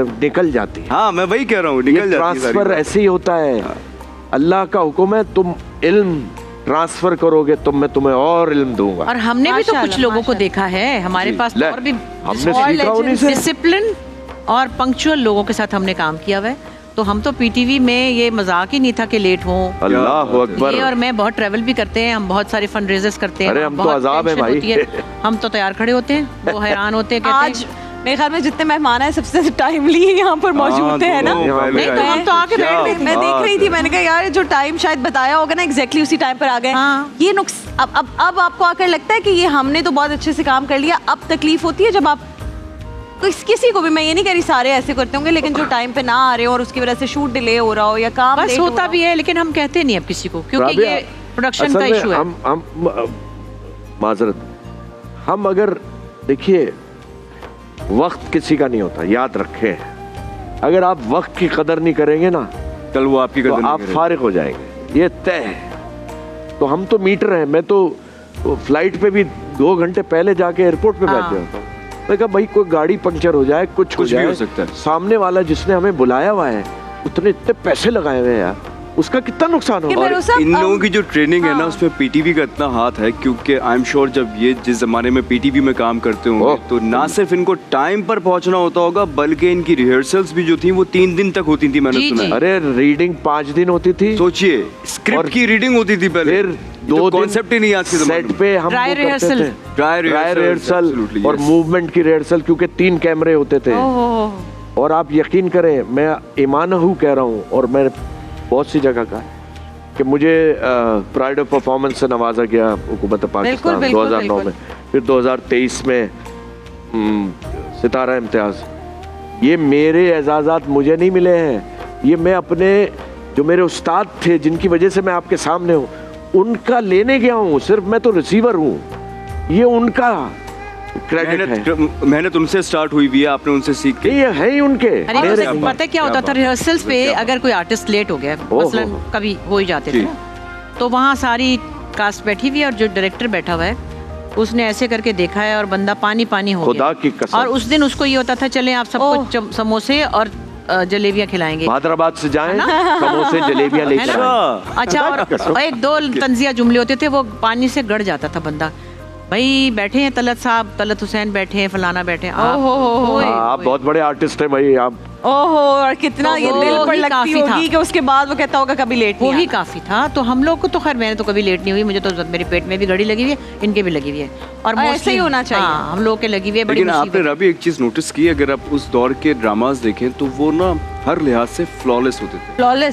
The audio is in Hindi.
निकल जाती है। हाँ मैं वही कह रहा हूँ, निकल जाती है। ट्रांसफर ऐसे ही होता है, अल्लाह का हुक्म है, तुम इल्म ट्रांसफर करोगे तो मैं तुम्हें और इल्म दूंगा। और हमने भी तो कुछ लोगों को देखा है, हमारे पास और भी हमने सीखा उन्हीं से। डिसिप्लिन और पंक्चुअल लोगों के साथ हमने काम किया हुआ है। तो हम तो पीटीवी में ये मजाक ही नहीं था कि लेट हो। अल्लाह अकबर। ये और मैं बहुत ट्रैवल भी करते हैं, हम बहुत सारे फंड रेजर्स करते हैं। अरे हम तो अजाब है भाई। हम तो तैयार खड़े होते हैं, वो हैरान होते हैं, आज मेरे ख्याल में जितने मेहमान हैं सबसे टाइमली यहाँ पर मौजूद थे, है ना? नहीं तो हम तो आके बैठ गए। मैं देख रही थी, मैंने कहा यार जो टाइम शायद बताया होगा ना एग्जैक्टली उसी टाइम पर आ गए। ये नुक्स अब आपको आकर लगता है कि ये हमने तो बहुत अच्छे से काम कर लिया, अब तकलीफ होती है जब आप किसी को भी, मैं ये नहीं कह रही सारे ऐसे करते होंगे, लेकिन जो टाइम पे ना आ रहे हो और उसकी वजह से शूट डिले हो रहा हो या काम बस होता भी है, लेकिन हम कहते नहीं अब किसी को, क्योंकि ये प्रोडक्शन का इशू है। हम माजरत, हम अगर देखिए वक्त किसी का नहीं होता, याद रखें। अगर आप वक्त की कदर नहीं करेंगे ना, कल वो आपकी कदर तो आप फारिग हो जाएंगे, ये तय है। तो हम तो मीटर हैं, मैं तो फ्लाइट पे भी 2 घंटे पहले जाके एयरपोर्ट पे बैठ जाता हूँ। मैं कहा भाई कोई गाड़ी पंक्चर हो जाए, कुछ हो जाए, भी हो सकता है। सामने वाला जिसने हमें बुलाया हुआ है उतने इतने पैसे लगाए हुए हैं यार, उसका कितना नुकसान होगा। और इन लोगों की जो ट्रेनिंग है ना, उसमें पीटीवी का इतना हाथ है, क्योंकि आई एम श्योर जब ये जिस जमाने में पीटीवी में काम करते होंगे तो ना सिर्फ इनको टाइम पर पहुंचना होता होगा, बल्कि इनकी रिहर्सल्स भी जो थी वो 3 दिन तक होती थी, मैंने सुना है। अरे रीडिंग 5 दिन होती थी, सोचिए स्क्रिप्ट की रीडिंग होती थी पहले, फिर 2 कॉन्सेप्ट ही नहीं आज के जमाने सेट पे हम ड्राई रिहर्सल, ड्राई रिहर्सल और मूवमेंट की रिहर्सल, क्योंकि 3 कैमरे होते थे। और आप यकीन करें, मैं ईमानहू कह रहा हूँ, और मैं बहुत सी जगह का कि मुझे प्राइड ऑफ परफॉर्मेंस से नवाजा गया हुकूमत पाकिस्तान 2009 में, फिर 2023 में सितारा इम्तियाज। ये मेरे एजाज़ात मुझे नहीं मिले हैं, ये मैं अपने जो मेरे उस्ताद थे जिनकी वजह से मैं आपके सामने हूँ उनका लेने गया हूँ, सिर्फ मैं तो रिसीवर हूँ, ये उनका क्रेडिट है। मेहनत उनसे स्टार्ट हुई भी है, आपने उनसे सीख के, ये है ही उनके। अरे पता है क्या होता था रिहर्सल्स पे, अगर कोई आर्टिस्ट लेट हो गया, मसलन कभी हो ही जाते थे, तो वहाँ सारी कास्ट बैठी हुई है और जो डायरेक्टर बैठा हुआ है उसने ऐसे करके देखा है और बंदा पानी पानी हो खुदा की कसम। और उस दिन उसको ये होता था चले आप सबको समोसे और जलेबियाँ खिलाएंगे, हैदराबाद से जाएं, समोसे जलेबियाँ लेकर आएं। अच्छा, और 1-2 तंजिया जुमले होते थे, वो पानी से गड़ जाता था बंदा। भाई बैठे हैं तलत साहब, तलत हुसैन बैठे हैं, फलाना बैठे हैं। आप बहुत बड़े आर्टिस्ट हैं भाई आप। ओहो, और कितना ये दिल पर लगती होगी कि उसके बाद वो कहता होगा कभी लेट नहीं, वो ही काफी था। तो हम लोग को तो खैर, मैंने तो कभी लेट नहीं हुई, मुझे तो मेरे पेट में भी घड़ी लगी हुई है, इनके भी लगी हुई है, और ऐसे ही होना चाहिए। हम लोग के लगी हुई है। लेकिन आपने रवि एक चीज नोटिस की, अगर आप उस दौर के ड्रामास देखें तो वो ना हर लिहाज से फ्लॉलेस होते थे। फ्लॉलेस